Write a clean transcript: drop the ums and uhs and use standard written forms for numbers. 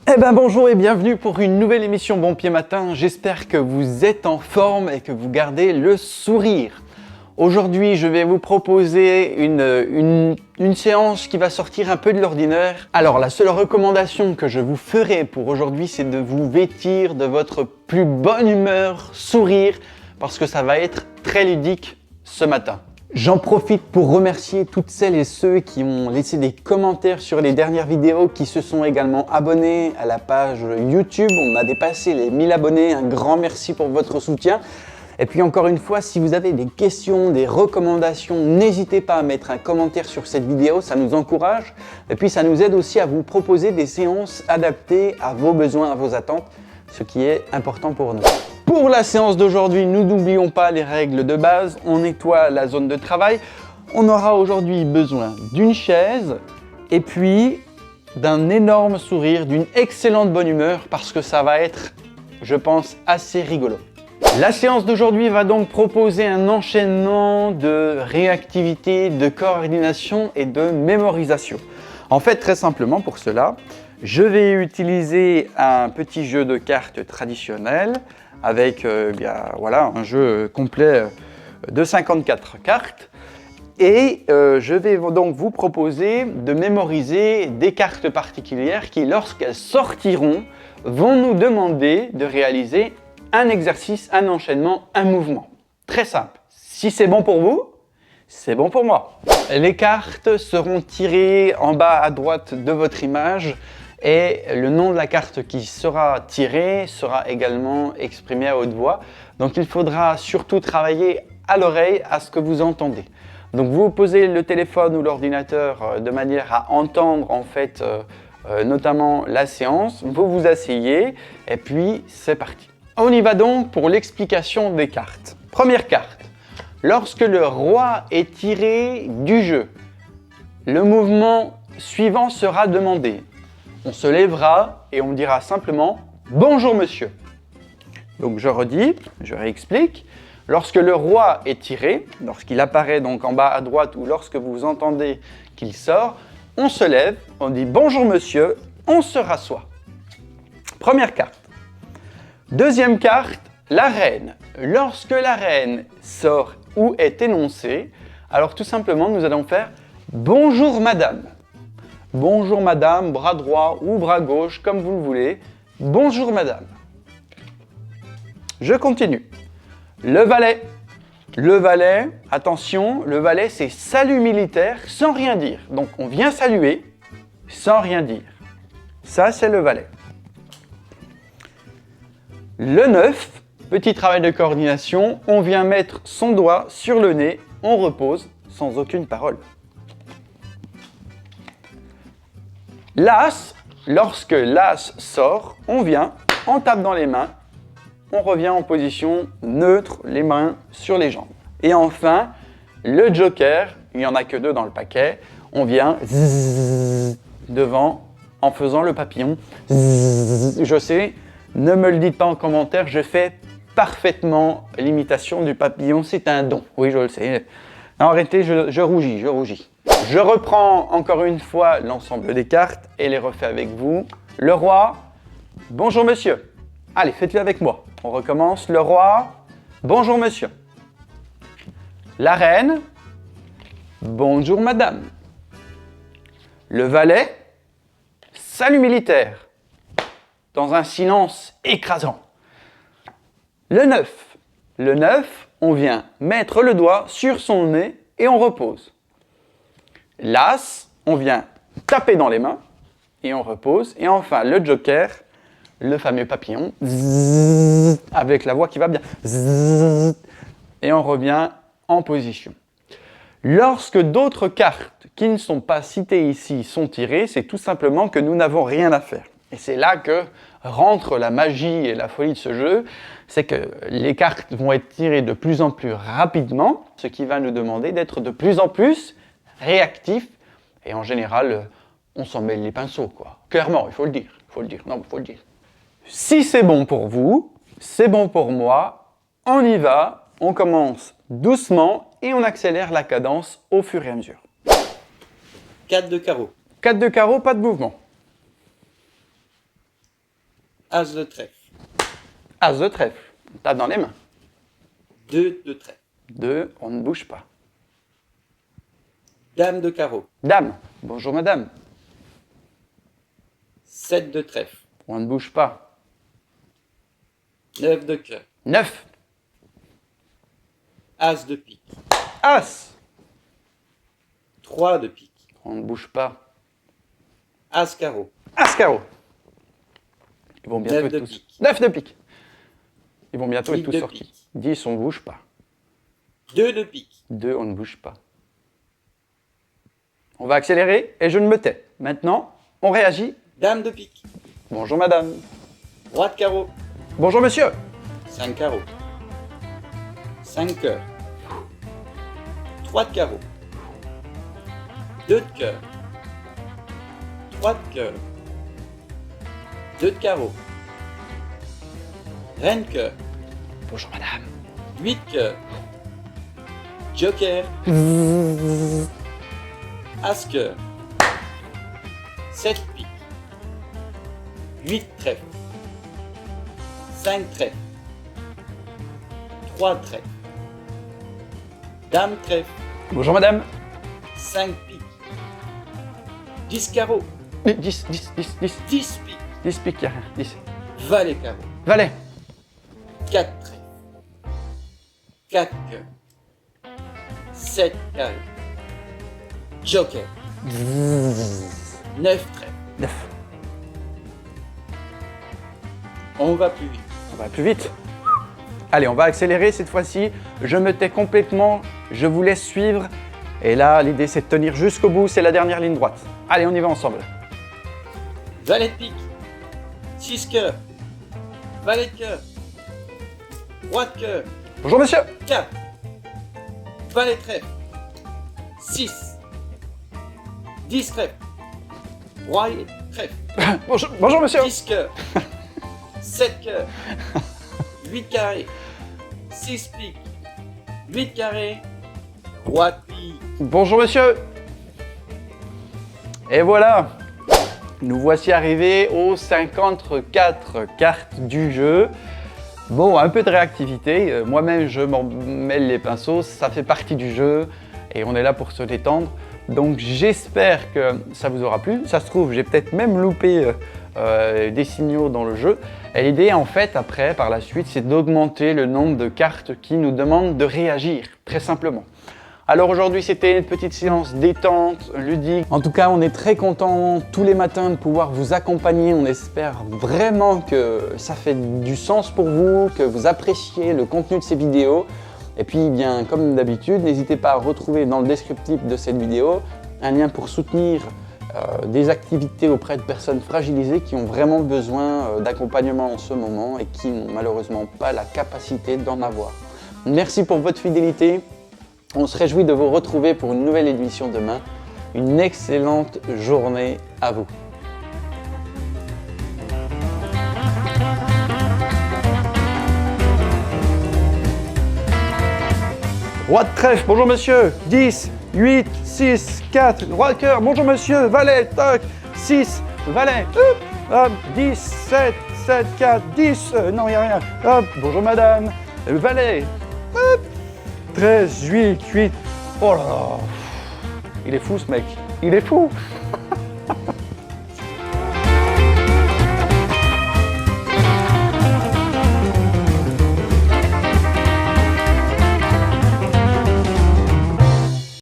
Eh ben bonjour et bienvenue pour une nouvelle émission Bon Pied Matin. J'espère que vous êtes en forme et que vous gardez le sourire. Aujourd'hui, je vais vous proposer une séance qui va sortir un peu de l'ordinaire. Alors, la seule recommandation que je vous ferai pour aujourd'hui, c'est de vous vêtir de votre plus bonne humeur, sourire, parce que ça va être très ludique ce matin. J'en profite pour remercier toutes celles et ceux qui ont laissé des commentaires sur les dernières vidéos, qui se sont également abonnés à la page YouTube. On a dépassé les 1000 abonnés, un grand merci pour votre soutien. Et puis encore une fois, si vous avez des questions, des recommandations, n'hésitez pas à mettre un commentaire sur cette vidéo, ça nous encourage. Et puis ça nous aide aussi à vous proposer des séances adaptées à vos besoins, à vos attentes, ce qui est important pour nous. Pour la séance d'aujourd'hui, nous n'oublions pas les règles de base. On nettoie la zone de travail. On aura aujourd'hui besoin d'une chaise et puis d'un énorme sourire, d'une excellente bonne humeur, parce que ça va être, je pense, assez rigolo. La séance d'aujourd'hui va donc proposer un enchaînement de réactivité, de coordination et de mémorisation. En fait, très simplement pour cela, je vais utiliser un petit jeu de cartes traditionnel avec un jeu complet de 54 cartes. Et je vais donc vous proposer de mémoriser des cartes particulières qui, lorsqu'elles sortiront, vont nous demander de réaliser un exercice, un enchaînement, un mouvement. Très simple. Si c'est bon pour vous, c'est bon pour moi. Les cartes seront tirées en bas à droite de votre image et le nom de la carte qui sera tirée sera également exprimé à haute voix. Donc il faudra surtout travailler à l'oreille à ce que vous entendez. Donc vous posez le téléphone ou l'ordinateur de manière à entendre en fait notamment la séance. Vous vous asseyez et puis c'est parti. On y va donc pour l'explication des cartes. Première carte. Lorsque le roi est tiré du jeu, le mouvement suivant sera demandé. On se lèvera et on dira simplement « Bonjour monsieur ». Donc je redis, je réexplique. Lorsque le roi est tiré, lorsqu'il apparaît donc en bas à droite ou lorsque vous entendez qu'il sort, on se lève, on dit « Bonjour monsieur », on se rassoit. Première carte. Deuxième carte, la reine. Lorsque la reine sort ou est énoncée, alors tout simplement nous allons faire « Bonjour madame ». Bonjour madame, bras droit ou bras gauche, comme vous le voulez. Bonjour madame. Je continue. Le valet. Le valet, attention, le valet c'est salut militaire sans rien dire. Donc on vient saluer sans rien dire. Ça c'est le valet. Le 9, petit travail de coordination, on vient mettre son doigt sur le nez, on repose sans aucune parole. L'As, lorsque l'As sort, on vient, on tape dans les mains, on revient en position neutre, les mains sur les jambes. Et enfin, le Joker, il n'y en a que 2 dans le paquet, on vient zzz, devant en faisant le papillon. Zzz, je sais, ne me le dites pas en commentaire, je fais parfaitement l'imitation du papillon, c'est un don. Oui, je le sais. Non, arrêtez, je rougis, je rougis. Je reprends encore une fois l'ensemble des cartes et les refais avec vous. Le roi, bonjour monsieur. Allez, faites-le avec moi. On recommence. Le roi, bonjour monsieur. La reine, bonjour madame. Le valet, salut militaire. Dans un silence écrasant. Le 9. Le 9, on vient mettre le doigt sur son nez et on repose. L'As, on vient taper dans les mains et on repose. Et enfin, le Joker, le fameux papillon, zzz, avec la voix qui va bien. Zzz, et on revient en position. Lorsque d'autres cartes qui ne sont pas citées ici sont tirées, c'est tout simplement que nous n'avons rien à faire. Et c'est là que rentre la magie et la folie de ce jeu, c'est que les cartes vont être tirées de plus en plus rapidement, ce qui va nous demander d'être de plus en plus réactifs. Et en général, on s'en mêle les pinceaux, quoi. Clairement, il faut le dire. Non, il faut le dire. Si c'est bon pour vous, c'est bon pour moi, on y va, on commence doucement et on accélère la cadence au fur et à mesure. 4 de carreau. 4 de carreau, pas de mouvement. As de trèfle. As de trèfle. On tape dans les mains. 2 de trèfle. 2, on ne bouge pas. Dame de carreau. Dame. Bonjour madame. 7 de trèfle. On ne bouge pas. 9 de cœur. 9. As de pique. As. 3 de pique. On ne bouge pas. As carreau. As carreau. Ils vont bientôt 9 être de tous. pique. 9 de pique. Ils vont bientôt être 10 tous de sortis. pique. 10, on ne bouge pas. 2 de pique. 2, on ne bouge pas. On va accélérer et je ne me tais. Maintenant, on réagit. Dame de pique. Bonjour madame. Roi de carreau. Bonjour monsieur. 5 carreaux. 5 cœurs. 3 de carreau. 2 de cœur. 3 de cœur. 2 de carreau. Reine cœur. Bonjour madame. 8 cœur. Joker. As cœur. 7 pique. 8 trèfle. 5 trèfle. 3 trèfle. Dame trèfle. Bonjour madame. 5 pique. 10 carreaux. 10, 10, 10, 10. 10 pique. 10 piques, il y a rien. 10. Valet carreau. Valet. 4 trèfles. 4 cœurs. 7 carrés. Joker. 9 trèfles. 9. On va plus vite. On va plus vite. Allez, on va accélérer cette fois-ci. Je me tais complètement. Je vous laisse suivre. Et là, l'idée, c'est de tenir jusqu'au bout. C'est la dernière ligne droite. Allez, on y va ensemble. Valet de pique. 6 cœurs. Valet de cœur. Roi de cœur. Bonjour monsieur. 4. Valet trèfle. 6. 10 trèfle. Roi et trèfle. Bonjour monsieur. 10 cœurs. 7 cœurs. 8 carrés. 6 piques. 8 carrés. Roi de pique. Bonjour monsieur. Et voilà. Nous voici arrivés aux 54 cartes du jeu. Bon, un peu de réactivité. Moi-même, je m'en mêle les pinceaux. Ça fait partie du jeu et on est là pour se détendre. Donc, j'espère que ça vous aura plu. Ça se trouve, j'ai peut-être même loupé des signaux dans le jeu. Et l'idée, en fait, après, par la suite, c'est d'augmenter le nombre de cartes qui nous demandent de réagir, très simplement. Alors aujourd'hui, c'était une petite séance détente, ludique. En tout cas, on est très content tous les matins de pouvoir vous accompagner. On espère vraiment que ça fait du sens pour vous, que vous appréciez le contenu de ces vidéos. Et puis, bien, comme d'habitude, n'hésitez pas à retrouver dans le descriptif de cette vidéo un lien pour soutenir des activités auprès de personnes fragilisées qui ont vraiment besoin d'accompagnement en ce moment et qui n'ont malheureusement pas la capacité d'en avoir. Merci pour votre fidélité. On se réjouit de vous retrouver pour une nouvelle émission demain. Une excellente journée à vous. Roi de trèfle, bonjour monsieur. 10, 8, 6, 4. Roi de cœur, bonjour monsieur. Valet, toc. 6, valet. Hop, 10, 7, 7, 4, 10. Non, il n'y a rien. Hop, bonjour madame. Valet. Hop. 13, 8, 8. Oh là là. Il est fou ce mec. Il est fou.